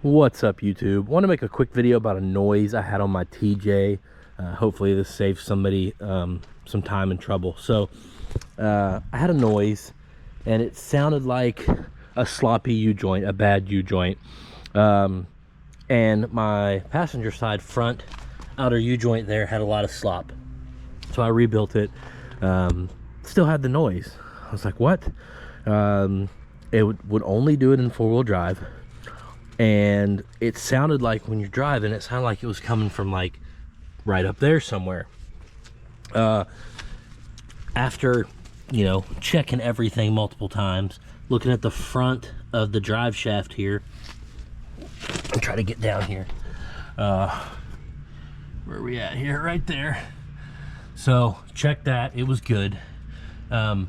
What's up, YouTube? Want to make a quick video about a noise I had on my TJ. Hopefully this saves somebody some time and trouble. So I had a noise and it sounded like a sloppy U-joint, a bad U-joint. And my passenger side front outer U-joint there had a lot of slop. So I rebuilt it. Still had the noise. I was like, what? It would only do it in four-wheel drive. And it sounded like when you're driving, it sounded like it was coming from like right up there somewhere. After, you know, checking everything multiple times, looking at the front of the drive shaft here, and try to get down here. Where are we at here? Right there. So check that, it was good. And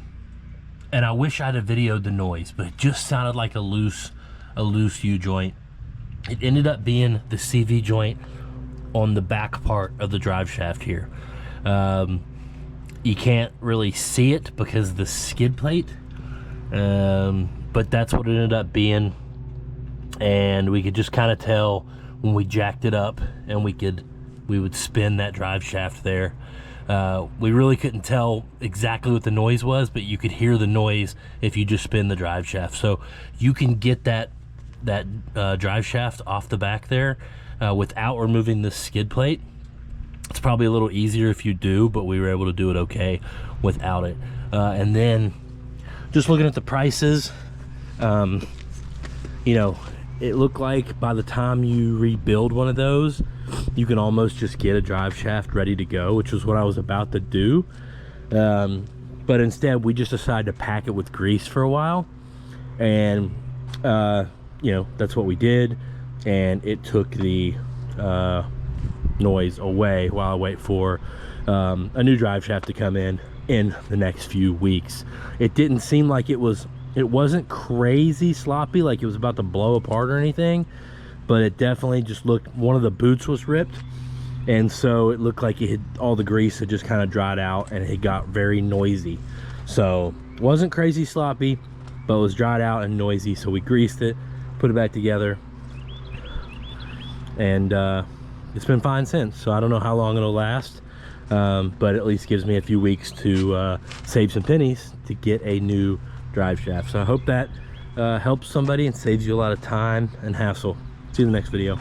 I wish I'd have videoed the noise, but it just sounded like a loose U-joint. It ended up being the CV joint on the back part of the drive shaft here. You can't really see it because of the skid plate, but that's what it ended up being. And we could just kind of tell when we jacked it up and we would spin that drive shaft there. We really couldn't tell exactly what the noise was, but you could hear the noise if you just spin the drive shaft. So you can get that drive shaft off the back there without removing the skid plate. It's probably a little easier if you do, but we were able to do it okay without it. And then just looking at the prices, you know, it looked like by the time you rebuild one of those, you can almost just get a drive shaft ready to go, which was what I was about to do. But instead we just decided to pack it with grease for a while, and you know, that's what we did, and it took the noise away while I wait for a new drive shaft to come in the next few weeks. It didn't seem like it wasn't crazy sloppy, like it was about to blow apart or anything, but it definitely just looked, one of the boots was ripped, and so it looked like all the grease had just kind of dried out and it got very noisy. So it wasn't crazy sloppy, but it was dried out and noisy, so we greased it, put it back together, and it's been fine since. So I don't know how long it'll last, but at least gives me a few weeks to save some pennies to get a new drive shaft. So I hope that helps somebody and saves you a lot of time and hassle. See you in the next video.